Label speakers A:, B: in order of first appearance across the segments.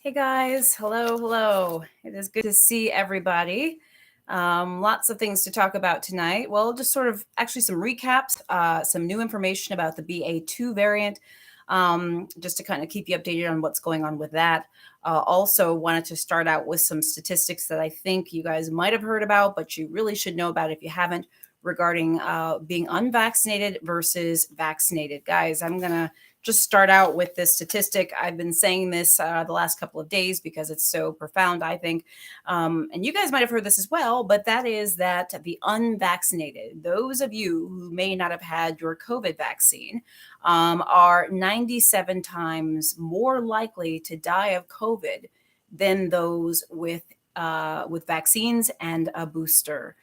A: Hey guys, hello. It is good to see everybody. Lots of things to talk about tonight. Well, just sort of actually some recaps, some new information about the BA2 variant, just to kind of keep you updated on what's going on with that. Also, wanted to start out with some statistics that I think you guys might have heard about, but you really should know about if you haven't, regarding being unvaccinated versus vaccinated. Guys, I'm going to just start out with this statistic. I've been saying this the last couple of days because it's so profound, I think. And you guys might have heard this as well, but that is that the unvaccinated, those of you who may not have had your COVID vaccine, are 97 times more likely to die of COVID than those with vaccines and a booster.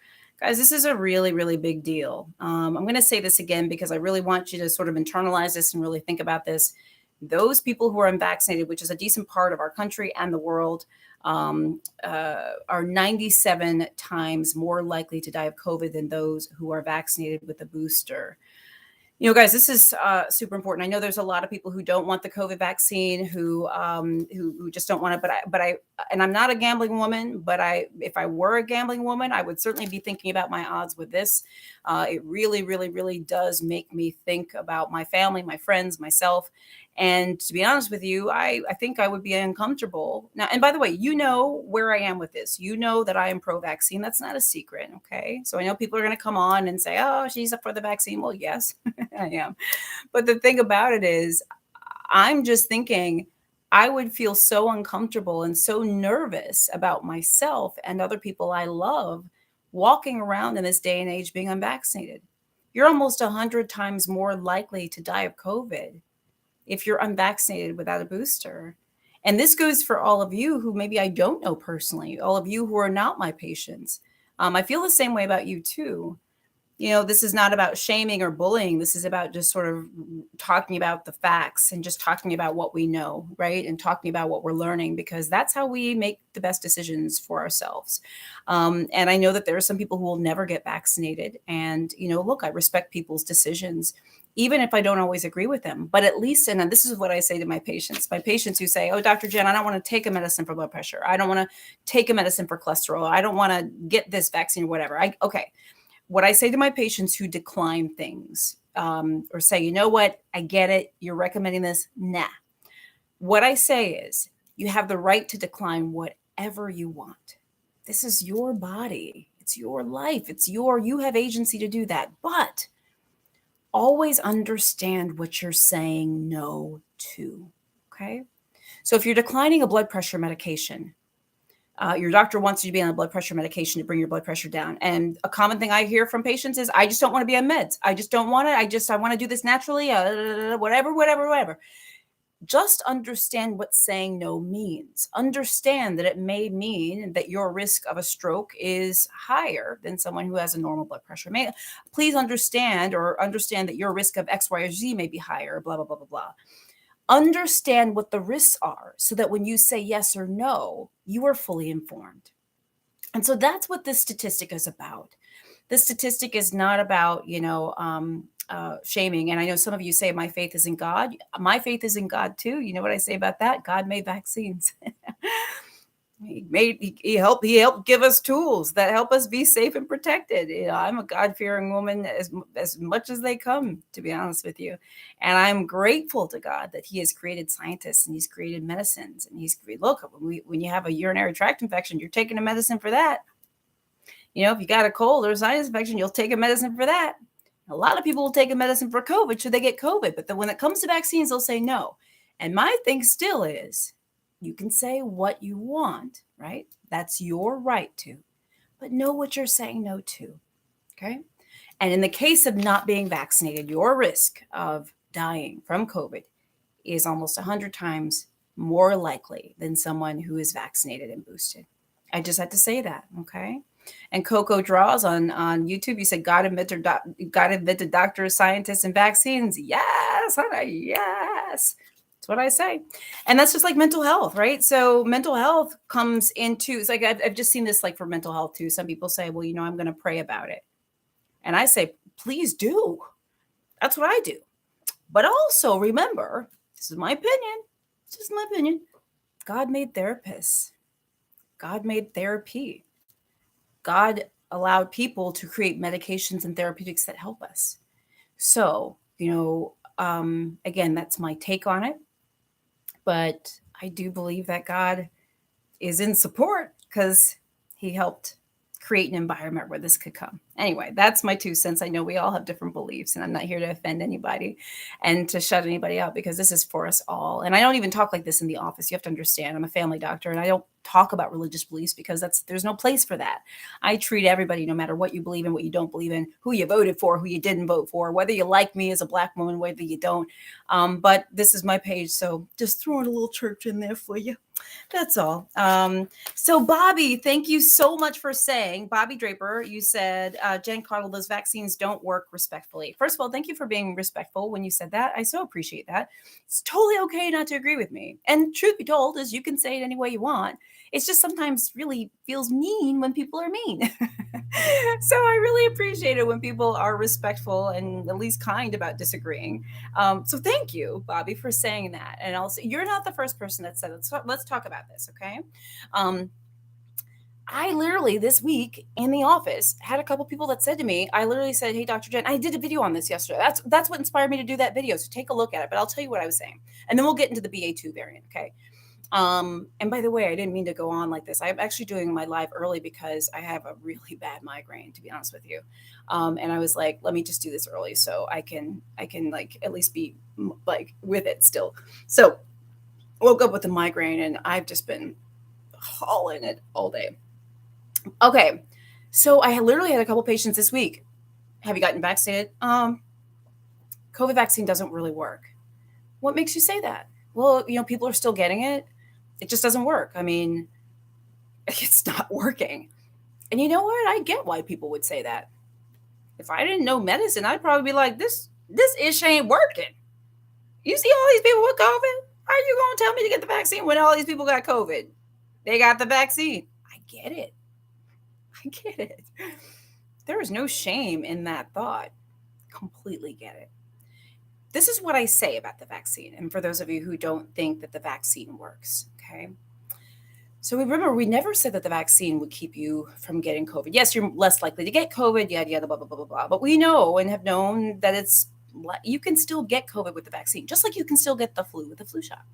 A: Guys, this is a really, really big deal. I'm going to say this again because I really want you to sort of internalize this and really think about this. Those people who are unvaccinated, which is a decent part of our country and the world, are 97 times more likely to die of COVID than those who are vaccinated with a booster. Guys, this is super important. I know there's a lot of people who don't want the COVID vaccine, who just don't want it. And I'm not a gambling woman, but if I were a gambling woman, I would certainly be thinking about my odds with this. It really, really, really does make me think about my family, my friends, myself. And to be honest with you, I think I would be uncomfortable. Now, and by the way, you know where I am with this. You know that I am pro-vaccine. That's not a secret, okay? So I know people are going to come on and say, oh, she's up for the vaccine. Well, yes, I am. But the thing about it is, I'm just thinking I would feel so uncomfortable and so nervous about myself and other people I love walking around in this day and age being unvaccinated. You're almost 100 times more likely to die of COVID if you're unvaccinated without a booster. And this goes for all of you who maybe I don't know personally, all of you who are not my patients. I feel the same way about you too. This is not about shaming or bullying. This is about just sort of talking about the facts and just talking about what we know, right? And talking about what we're learning, because that's how we make the best decisions for ourselves. And I know that there are some people who will never get vaccinated. And, look, I respect people's decisions, even if I don't always agree with them. But at least, and this is what I say to my patients who say, oh, Dr. Jen, I don't want to take a medicine for blood pressure. I don't want to take a medicine for cholesterol. I don't want to get this vaccine or whatever. Okay. What I say to my patients who decline things, or say, you know what, I get it, you're recommending this, nah. What I say is, you have the right to decline whatever you want. This is your body. It's your life. You have agency to do that. But always understand what you're saying no to, okay? So if you're declining a blood pressure medication, your doctor wants you to be on a blood pressure medication to bring your blood pressure down. And a common thing I hear from patients is, I just don't want to be on meds. I just don't want it. I want to do this naturally, whatever. Just understand what saying no means. Understand that it may mean that your risk of a stroke is higher than someone who has a normal blood pressure. Please understand that your risk of X, Y, or Z may be higher, blah, blah, blah, blah, blah. Understand what the risks are so that when you say yes or no, you are fully informed. And so that's what this statistic is about. This statistic is not about, shaming. And I know some of you say my faith is in God. My faith is in God too. You know what I say about that? God made vaccines. He helped give us tools that help us be safe and protected. I'm a God-fearing woman as much as they come, to be honest with you. And I'm grateful to God that he has created scientists and he's created medicines. And look, when you have a urinary tract infection, you're taking a medicine for that. If you got a cold or a sinus infection, you'll take a medicine for that. A lot of people will take a medicine for COVID should they get COVID. But then when it comes to vaccines, they'll say no. And my thing still is, you can say what you want, right? That's your right to, but know what you're saying no to, okay? And in the case of not being vaccinated, your risk of dying from COVID is almost 100 times more likely than someone who is vaccinated and boosted. I just had to say that, okay? And Coco Draws on YouTube, you said God invented doctors, scientists, and vaccines. Yes, honey, yes. That's what I say. And that's just like mental health, right? So mental health comes into, it's like I've just seen this like for mental health too. Some people say, well, I'm going to pray about it. And I say, please do. That's what I do. But also remember, this is my opinion. God made therapists. God made therapy. God allowed people to create medications and therapeutics that help us. So, again, that's my take on it. But I do believe that God is in support because he helped create an environment where this could come. Anyway, that's my 2 cents. I know we all have different beliefs, and I'm not here to offend anybody and to shut anybody out, because this is for us all. And I don't even talk like this in the office. You have to understand, I'm a family doctor, and I don't talk about religious beliefs because there's no place for that. I treat everybody, no matter what you believe in, what you don't believe in, who you voted for, who you didn't vote for, whether you like me as a Black woman, whether you don't. But this is my page, so just throwing a little church in there for you. That's all. So Bobby, thank you so much for saying, Bobby Draper, you said, Jen Caudle, those vaccines don't work respectfully. First of all, thank you for being respectful when you said that. I so appreciate that. It's totally okay not to agree with me. And truth be told, is you can say it any way you want. It's just sometimes really feels mean when people are mean. So I really appreciate it when people are respectful and at least kind about disagreeing. So thank you, Bobby, for saying that. And also, you're not the first person that said it. So let's talk about this, okay? I literally this week in the office had a couple people that said to me, I literally said, hey, Dr. Jen, I did a video on this yesterday. That's what inspired me to do that video. So take a look at it, but I'll tell you what I was saying. And then we'll get into the BA2 variant, okay? And by the way, I didn't mean to go on like this. I'm actually doing my live early because I have a really bad migraine, to be honest with you. And I was like, let me just do this early so I can like at least be like with it still. So woke up with a migraine and I've just been hauling it all day. Okay. So I literally had a couple patients this week. Have you gotten vaccinated? COVID vaccine doesn't really work. What makes you say that? Well, people are still getting it. It just doesn't work. I mean, it's not working. And you know what? I get why people would say that. If I didn't know medicine, I'd probably be like, this ish ain't working. You see all these people with COVID? How are you going to tell me to get the vaccine when all these people got COVID? They got the vaccine. I get it. There is no shame in that thought. Completely get it. This is what I say about the vaccine. And for those of you who don't think that the vaccine works, okay? So remember, we never said that the vaccine would keep you from getting COVID. Yes, you're less likely to get COVID, yada, yada, blah, blah, blah, blah, blah. But we know and have known that you can still get COVID with the vaccine, just like you can still get the flu with the flu shot.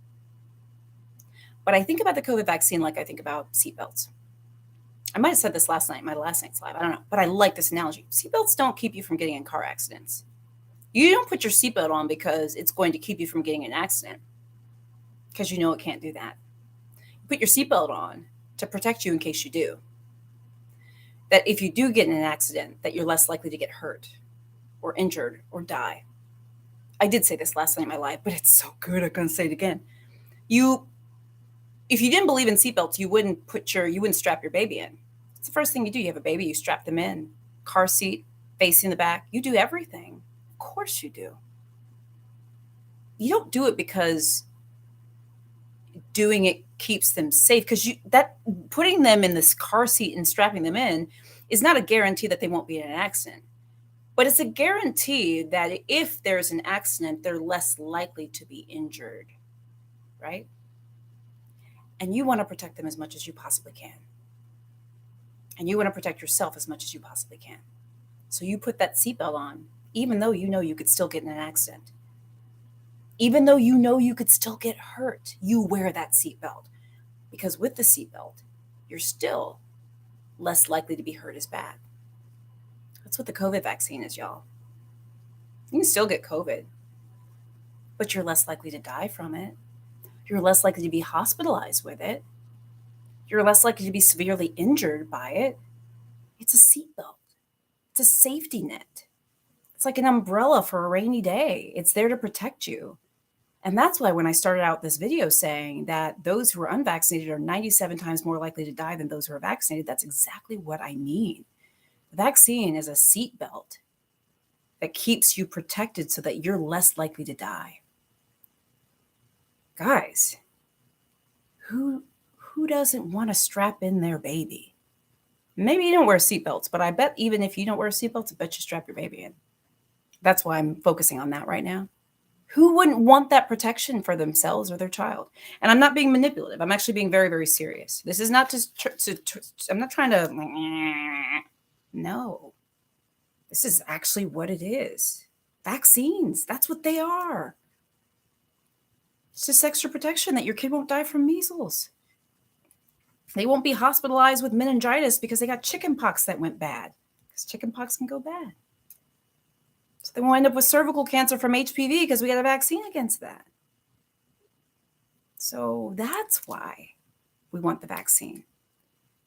A: But I think about the COVID vaccine like I think about seatbelts. I might have said this last night's live. I don't know. But I like this analogy. Seatbelts don't keep you from getting in car accidents. You don't put your seatbelt on because it's going to keep you from getting in an accident, because you know it can't do that. You put your seatbelt on to protect you in case you do. That if you do get in an accident, that you're less likely to get hurt or injured or die. I did say this last night in my life, but it's so good I'm going to say it again. If you didn't believe in seatbelts, you wouldn't strap your baby in. It's the first thing you do. You have a baby, you strap them in. Car seat, facing the back. You do everything. Of course you do. You don't do it because doing it keeps them safe, because putting them in this car seat and strapping them in is not a guarantee that they won't be in an accident. But it's a guarantee that if there's an accident, they're less likely to be injured, right? And you want to protect them as much as you possibly can. And you want to protect yourself as much as you possibly can. So you put that seatbelt on, even though you know you could still get in an accident. Even though you know you could still get hurt, you wear that seatbelt. Because with the seatbelt, you're still less likely to be hurt as bad. That's what the COVID vaccine is, y'all. You can still get COVID, but you're less likely to die from it. You're less likely to be hospitalized with it. You're less likely to be severely injured by it. It's a seatbelt. It's a safety net. It's like an umbrella for a rainy day. It's there to protect you. And that's why when I started out this video saying that those who are unvaccinated are 97 times more likely to die than those who are vaccinated, that's exactly what I mean. The vaccine is a seatbelt that keeps you protected so that you're less likely to die. Guys, who doesn't want to strap in their baby? Maybe you don't wear seatbelts, but I bet even if you don't wear seatbelts, I bet you strap your baby in. That's why I'm focusing on that right now. Who wouldn't want that protection for themselves or their child? And I'm not being manipulative. I'm actually being very, very serious. This is not I'm not trying to, no, this is actually what it is. Vaccines, that's what they are. It's just extra protection that your kid won't die from measles. They won't be hospitalized with meningitis because they got chickenpox that went bad. Because chickenpox can go bad. So they won't end up with cervical cancer from HPV because we got a vaccine against that. So that's why we want the vaccine.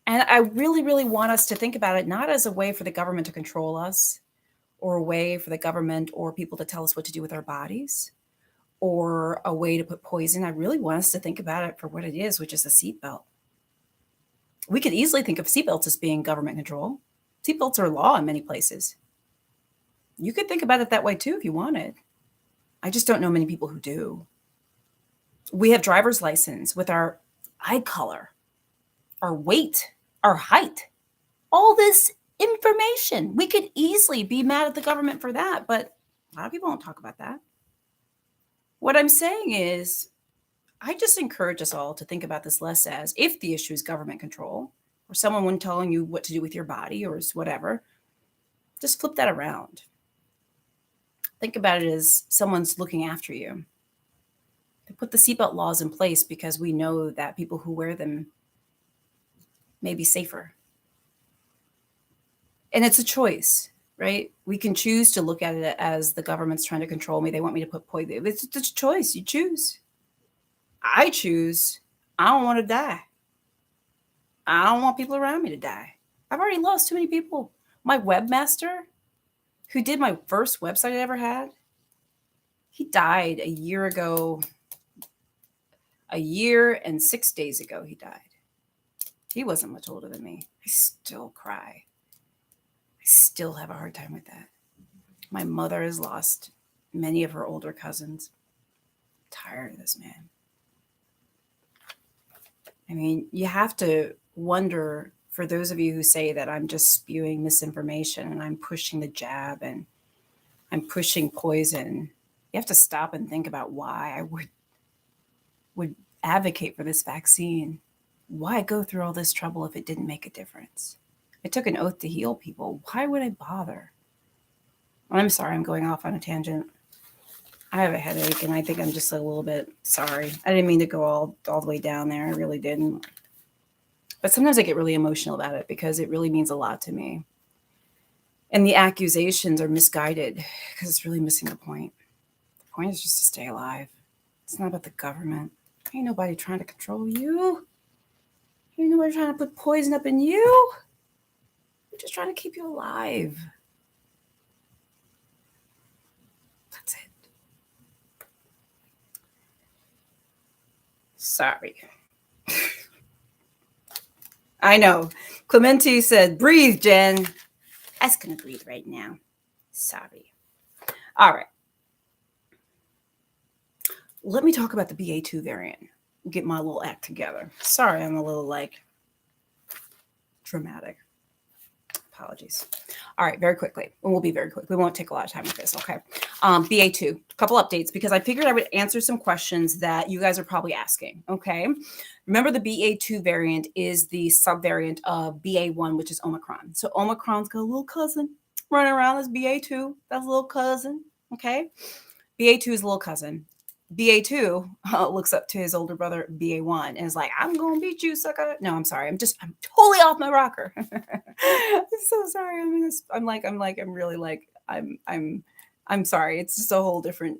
A: And I really, really want us to think about it not as a way for the government to control us, or a way for the government or people to tell us what to do with our bodies, or a way to put poison. I really want us to think about it for what it is, which is a seatbelt. We could easily think of seatbelts as being government control. Seatbelts are law in many places. You could think about it that way too if you wanted. I just don't know many people who do. We have driver's license with our eye color, our weight, our height, all this information. We could easily be mad at the government for that, but a lot of people don't talk about that. What I'm saying is, I just encourage us all to think about this less as if the issue is government control or someone telling you what to do with your body or whatever. Just flip that around. Think about it as someone's looking after you. They put the seatbelt laws in place because we know that people who wear them may be safer. And it's a choice, right? We can choose to look at it as the government's trying to control me. They want me to put poison. It's a choice. You choose. I choose. I don't want to die. I don't want people around me to die. I've already lost too many people. My webmaster, who did my first website I ever had, he died a year ago. A year and 6 days ago, he died. He wasn't much older than me. I still cry. I still have a hard time with that. My mother has lost many of her older cousins. I'm tired of this man. I mean, you have to wonder, for those of you who say that I'm just spewing misinformation and I'm pushing the jab and I'm pushing poison, you have to stop and think about why I would advocate for this vaccine. Why go through all this trouble if it didn't make a difference? I took an oath to heal people. Why would I bother? I'm sorry, I'm going off on a tangent. I have a headache and I think I'm just a little bit sorry. I didn't mean to go all the way down there. I really didn't. But sometimes I get really emotional about it because it really means a lot to me. And the accusations are misguided because it's really missing the point. The point is just to stay alive. It's not about the government. Ain't nobody trying to control you. Ain't nobody trying to put poison up in you. We're just trying to keep you alive. That's it. Sorry. I know. Clementi said, breathe, Jen. I was going to breathe right now. Sorry. All right. Let me talk about the BA2 variant. Get my little act together. Sorry, I'm a little dramatic. Apologies. All right, very quickly. And we'll be very quick. We won't take a lot of time with this, okay? BA2, a couple updates because I figured I would answer some questions that you guys are probably asking, okay? Remember, the BA2 variant is the subvariant of BA1, which is Omicron. So Omicron's got a little cousin running around as BA2. That's a little cousin, okay? BA2 is a little cousin. BA2 looks up to his older brother BA1 and is like, I'm gonna beat you, sucker. No, I'm sorry. I'm totally off my rocker. I'm so sorry. I'm sorry. It's just a whole different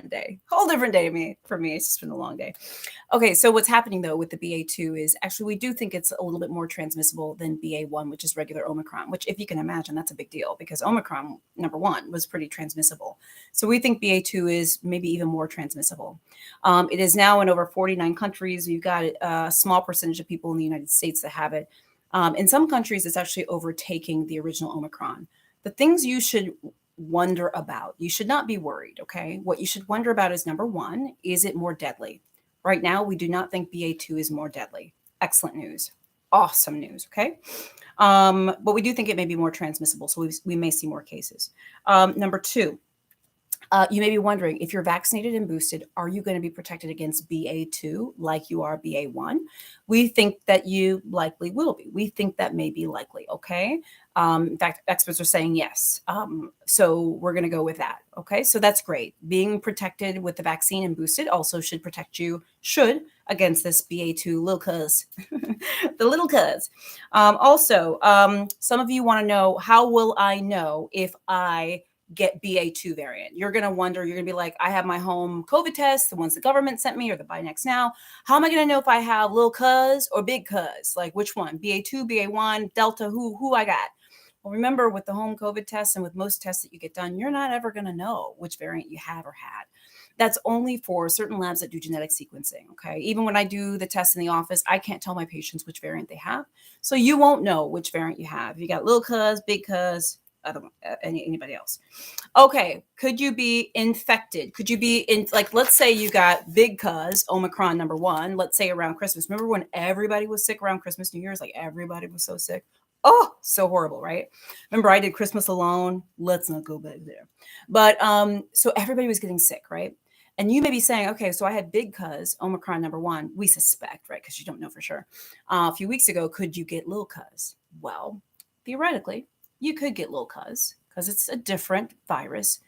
A: day. Whole different day for me. It's just been a long day. Okay, so what's happening though with the BA2 is actually we do think it's a little bit more transmissible than BA1, which is regular Omicron, which if you can imagine, that's a big deal because Omicron, number one, was pretty transmissible. So we think BA2 is maybe even more transmissible. It is now in over 49 countries. You've got a small percentage of people in the United States that have it. In some countries, it's actually overtaking the original Omicron. The things you should wonder about, you should not be worried, okay? What you should wonder about is, number one, is it more deadly? Right now, we do not think BA2 is more deadly. Excellent news. Awesome news, okay? But we do think it may be more transmissible, so we may see more cases. Number two, You may be wondering, if you're vaccinated and boosted, are you going to be protected against BA2 like you are BA1? We think that you likely will be. We think that may be likely, okay? In fact, experts are saying yes. So we're going to go with that, okay? So that's great. Being protected with the vaccine and boosted also should protect you, against this BA2 little cuz, the little cuz. Some of you want to know, how will I know if I get BA2 variant? You're going to wonder, you're going to be like, I have my home COVID test, the ones the government sent me or the Buy Next Now. How am I going to know if I have little cuz or big cuz? Like which one? BA2, BA1, Delta, who I got? Well, remember, with the home COVID tests and with most tests that you get done, you're not ever going to know which variant you have or had. That's only for certain labs that do genetic sequencing, okay? Even when I do the tests in the office, I can't tell my patients which variant they have. So you won't know which variant you have. You got little cuz, big cuz, anybody else. Okay, could you be infected? Could you be in, like, let's say you got big cuz Omicron #1, let's say around Christmas. Remember when everybody was sick around Christmas, New Year's? Like everybody was so sick. Oh, so horrible, right? Remember I did Christmas alone. Let's not go back there. But so everybody was getting sick, right? And you may be saying, okay, so I had big cuz Omicron #1. We suspect, right? Because you don't know for sure. A few weeks ago, could you get little cuz? Well, theoretically, you could get little cuz because it's a different virus.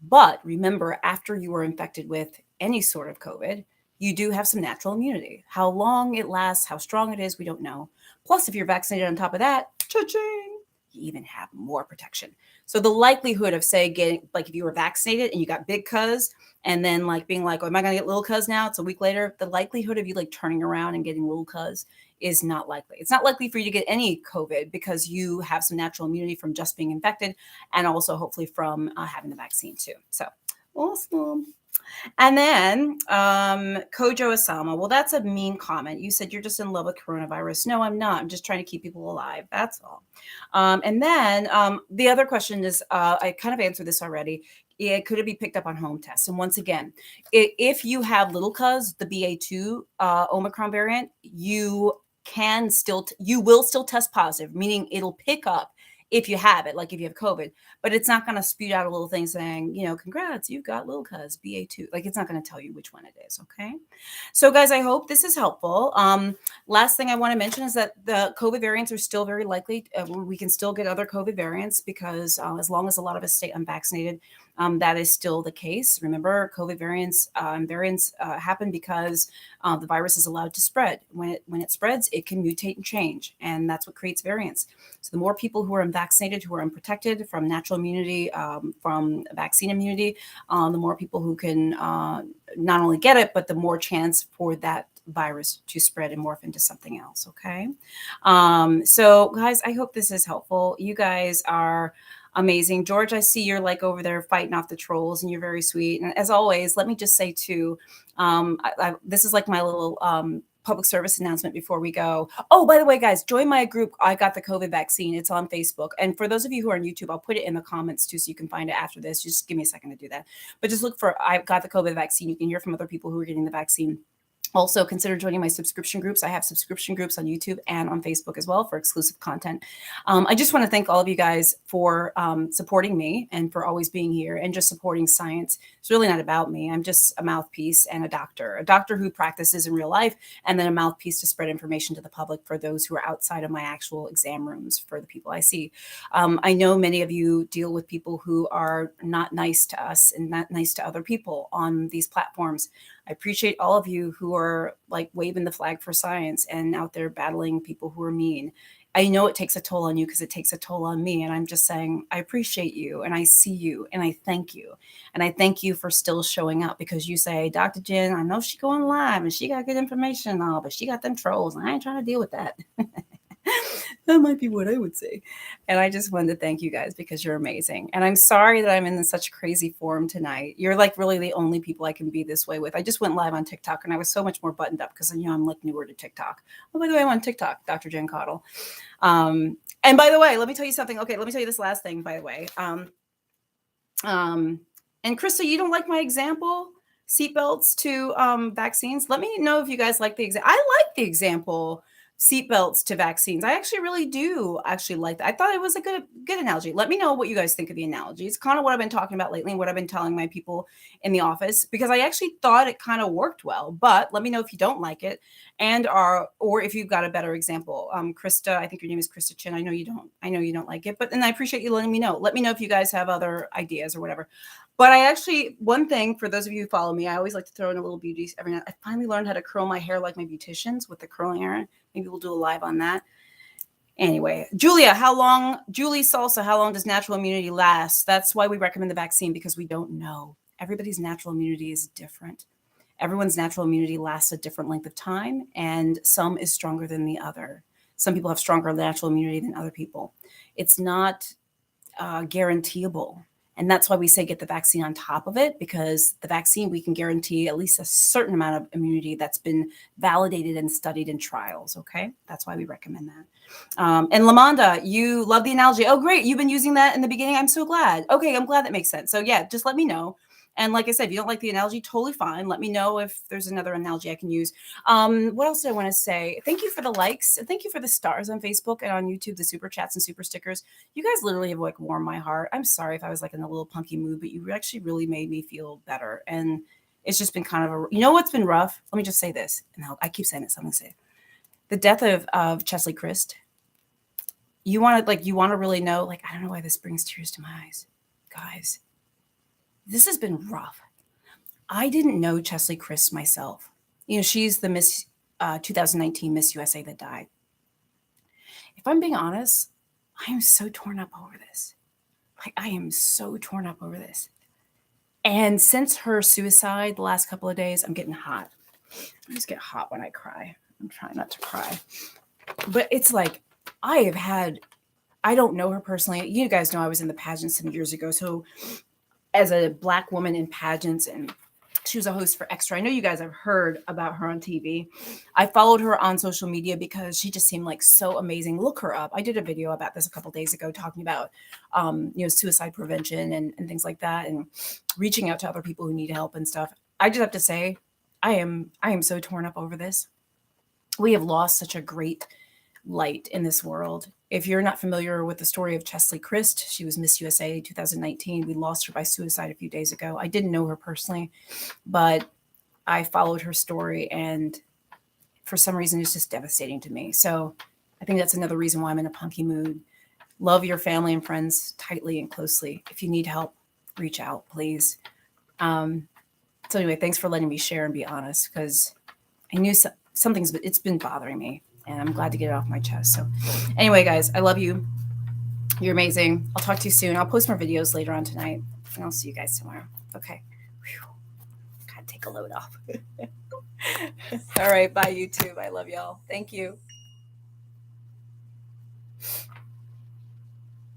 A: But remember, after you were infected with any sort of COVID, you do have some natural immunity. How long it lasts, how strong it is, we don't know. Plus, if you're vaccinated on top of that, cha-ching, you even have more protection. So the likelihood of, say, getting, like, if you were vaccinated and you got big cuz and then like being like, oh, am I going to get little cuz now? It's a week later. The likelihood of you like turning around and getting little cuz is not likely. It's not likely for you to get any COVID because you have some natural immunity from just being infected and also hopefully from having the vaccine too. So awesome. And then Kojo Asama, well, that's a mean comment. You said you're just in love with coronavirus. No, I'm not. I'm just trying to keep people alive. That's all. And then the other question is, I kind of answered this already. Could it be picked up on home tests? And once again, if you have little cuz, the BA2 Omicron variant, you will still test positive, meaning it'll pick up if you have it, like if you have COVID, but it's not going to spew out a little thing saying, congrats, you've got little cuz BA2. Like it's not going to tell you which one it is. Okay. So guys, I hope this is helpful. Last thing I want to mention is that the COVID variants are still very likely. We can still get other COVID variants because as long as a lot of us stay unvaccinated, that is still the case. Remember, COVID variants happen because the virus is allowed to spread. When it spreads, it can mutate and change, and that's what creates variants. So the more people who are unvaccinated, who are unprotected from natural immunity, from vaccine immunity, the more people who can not only get it, but the more chance for that virus to spread and morph into something else. Okay. So guys, I hope this is helpful. You guys are amazing. George, I see you're like over there fighting off the trolls and you're very sweet. And as always, let me just say too, this is like my little public service announcement before we go. Oh, by the way, guys, join my group. I got the COVID vaccine. It's on Facebook. And for those of you who are on YouTube, I'll put it in the comments too, so you can find it after this. Just give me a second to do that. But just look for, I got the COVID vaccine. You can hear from other people who are getting the vaccine. Also, consider joining my subscription groups. I have subscription groups on YouTube and on Facebook as well for exclusive content. I just want to thank all of you guys for supporting me and for always being here and just supporting science. It's really not about me. I'm just a mouthpiece and a doctor who practices in real life, and then a mouthpiece to spread information to the public for those who are outside of my actual exam rooms for the people I see. I know many of you deal with people who are not nice to us and not nice to other people on these platforms. I appreciate all of you who are like waving the flag for science and out there battling people who are mean. I know it takes a toll on you because it takes a toll on me. And I'm just saying, I appreciate you and I see you and I thank you. And I thank you for still showing up because you say, Dr. Jen, I know she going live and she got good information and all, but she got them trolls and I ain't trying to deal with that. That might be what I would say. And I just wanted to thank you guys because you're amazing. And I'm sorry that I'm in such crazy form tonight. You're like really the only people I can be this way with. I just went live on TikTok and I was so much more buttoned up because I'm like newer to TikTok. Oh, by the way, I'm on TikTok, Dr. Jen Caudle. And by the way, let me tell you something. Okay, let me tell you this last thing, by the way. And Krista, you don't like my example? Seatbelts to vaccines? Let me know if you guys like the example. I like the example seatbelts to vaccines. I actually really do actually like that. I thought it was a good analogy. Let me know what you guys think of the analogy. It's kind of what I've been talking about lately and what I've been telling my people in the office, because I actually thought it kind of worked well. But let me know if you don't like it, and or if you've got a better example. Krista, I think your name is Krista Chin. I know you don't like it, but then I appreciate you letting me know. Let me know if you guys have other ideas or whatever. But I actually, one thing for those of you who follow me, I always like to throw in a little beauty every night. I finally learned how to curl my hair like my beauticians with the curling iron. Maybe we'll do a live on that. Anyway, Julie Salsa, how long does natural immunity last? That's why we recommend the vaccine, because we don't know. Everybody's natural immunity is different. Everyone's natural immunity lasts a different length of time, and some is stronger than the other. Some people have stronger natural immunity than other people. It's not guaranteeable. And that's why we say get the vaccine on top of it, because the vaccine, we can guarantee at least a certain amount of immunity that's been validated and studied in trials. Okay. That's why we recommend that. And Lamonda, you love the analogy. Oh, great. You've been using that in the beginning. I'm so glad. Okay. I'm glad that makes sense. So yeah, just let me know. And like I said, if you don't like the analogy, totally fine. Let me know if there's another analogy I can use. What else did I want to say? Thank you for the likes. And thank you for the stars on Facebook and on YouTube, the super chats and super stickers. You guys literally have like warmed my heart. I'm sorry if I was like in a little punky mood, but you actually really made me feel better. And it's just been kind of you know what's been rough? Let me just say this. And I keep saying it, so I'm going to say it. The death of Chesley Christ. You want to really know, like, I don't know why this brings tears to my eyes. Guys, this has been rough. I didn't know Chesley Christ myself. You know, she's the Miss 2019 Miss USA that died. If I'm being honest, I am so torn up over this. Like, I am so torn up over this. And since her suicide the last couple of days, I'm getting hot. I just get hot when I cry. I'm trying not to cry. But it's like, I don't know her personally. You guys know I was in the pageants some years ago. So as a Black woman in pageants, and she was a host for Extra. I know you guys have heard about her on TV. I followed her on social media because she just seemed like so amazing. Look her up. I did a video about this a couple of days ago talking about, suicide prevention and things like that, and reaching out to other people who need help and stuff. I just have to say, I am so torn up over this. We have lost such a great light in this world. If you're not familiar with the story of Chesley Christ, she was Miss USA 2019. We lost her by suicide a few days ago. I didn't know her personally, but I followed her story, and for some reason, it's just devastating to me. So I think that's another reason why I'm in a punky mood. Love your family and friends tightly and closely. If you need help, reach out, please. So anyway, thanks for letting me share and be honest, because I knew it's been bothering me. And I'm glad to get it off my chest. So anyway, guys, I love you. You're amazing. I'll talk to you soon. I'll post more videos later on tonight. And I'll see you guys tomorrow. Okay. Whew. Gotta take a load off. All right. Bye, YouTube. I love y'all. Thank you.